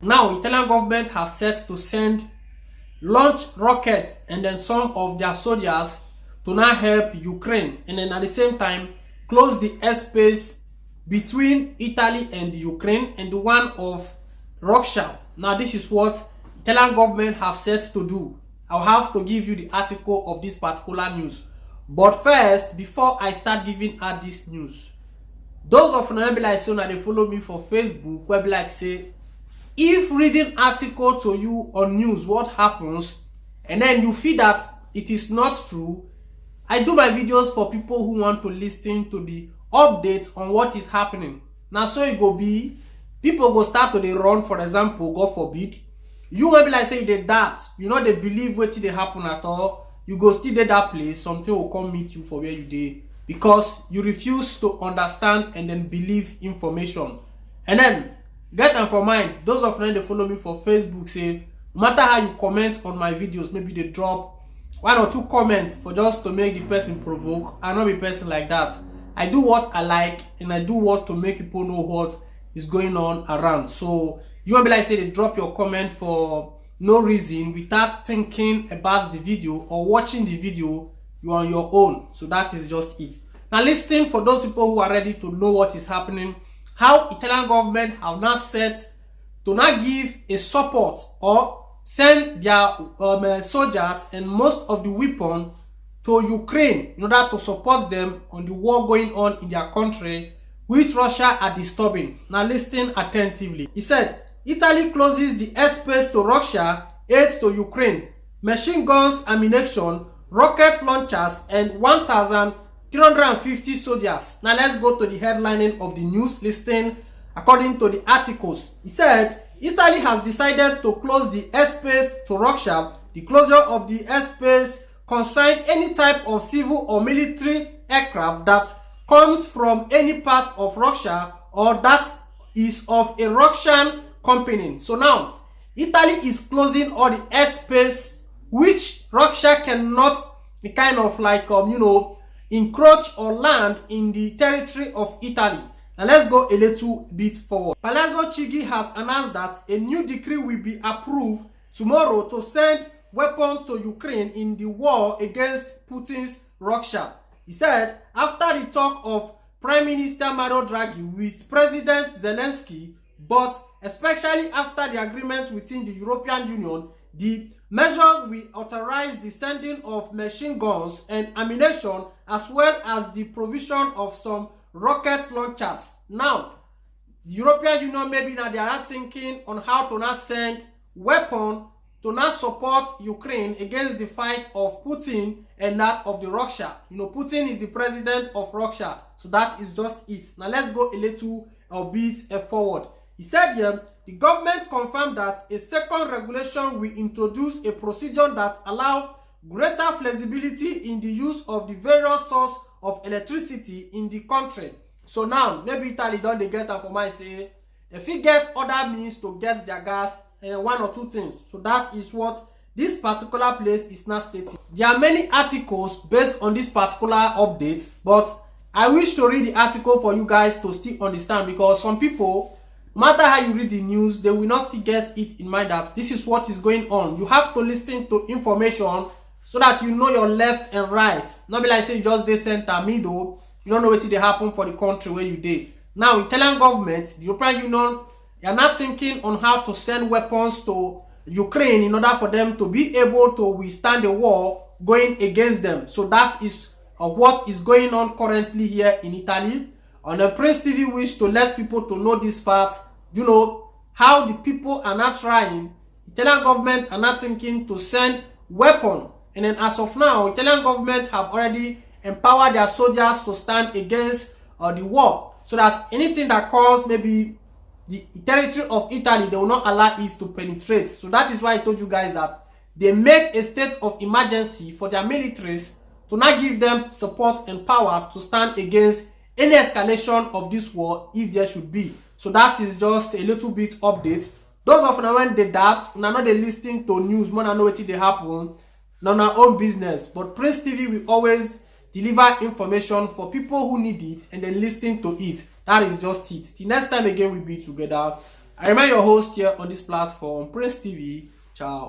Now, Italian government have set to launch rockets and then some of their soldiers to now help Ukraine, and then at the same time close the airspace between Italy and Ukraine and the one of Russia. Now, this is what Italian government have set to do. I'll have to give you the article of this particular news. But first, before I start giving out this news, those of you be like, so now they follow me for Facebook, where be like say, if reading article to you on news what happens and then you feel that it is not true, I do my videos for people who want to listen to the update on what is happening. Now so it go be, people go start to they run, for example, God forbid. You will be like say they doubt, you know, they believe what they happen at all. You go still at that place, something will come meet you for where you dey, because you refuse to understand and then believe information. And then get them for mind, those of them they follow me for Facebook say, no matter how you comment on my videos, maybe they drop 1 or 2 comments for just to make the person provoke. I not be a person like that. I do what I like and I do what to make people know what is going on around. So you won't be like say they drop your comment for no reason without thinking about the video or watching the video. You are on your own. So that is just it. Now listen, for those people who are ready to know what is happening, how Italian government have now set to now give a support or send their soldiers and most of the weapons to Ukraine in order to support them on the war going on in their country, which Russia are disturbing. Now listen attentively. He said, Italy closes the airspace to Russia, aid to Ukraine, machine guns, ammunition, rocket launchers, and 1,350 soldiers. Now let's go to the headlining of the news listing. According to the articles, he said, Italy has decided to close the airspace to Russia. The closure of the airspace concerns any type of civil or military aircraft that comes from any part of Russia or that is of a Russian company. So now, Italy is closing all the airspace which Russia cannot kind of like, encroach or land in the territory of Italy. Now let's go a little bit forward. Palazzo Chigi has announced that a new decree will be approved tomorrow to send weapons to Ukraine in the war against Putin's Russia. He said, after the talk of Prime Minister Mario Draghi with President Zelensky, but especially after the agreement within the European Union, the measures will authorize the sending of machine guns and ammunition as well as the provision of some rocket launchers. Now, the European Union maybe now they are thinking on how to now send weapons to now support Ukraine against the fight of Putin and that of the Russia. Putin is the president of Russia, so that is just it. Now let's go a little bit forward. He said here, the government confirmed that a second regulation will introduce a procedure that allows greater flexibility in the use of the various sources of electricity in the country. So now, maybe Italy don't they get up for my say, if you get other means to get their gas and 1 or 2 things. So that is what this particular place is now stating. There are many articles based on this particular update, but I wish to read the article for you guys to still understand, because some people, no matter how you read the news, they will not still get it in mind that this is what is going on. You have to listen to information so that you know your left and right. Not be like say you just dey center middle, you don't know what they happen for the country where you dey. Now, Italian government, the European Union, they are not thinking on how to send weapons to Ukraine in order for them to be able to withstand the war going against them. So that is what is going on currently here in Italy. On the Prince TV wish to let people to know this fact, how the people are not trying. Italian government are not thinking to send weapons. And then as of now, Italian government have already empowered their soldiers to stand against the war, so that anything that comes maybe the territory of Italy, they will not allow it to penetrate. So that is why I told you guys that they make a state of emergency for their militaries to not give them support and power to stand against any escalation of this war if there should be. So that is just a little bit update. Those of them when they doubt, now not they listening to news, more than know what they happen, on our own business. But Prince TV will always deliver information for people who need it and then listen to it. That is just it. The next time again we'll be together. I remain your host here on this platform, Prince TV. Ciao.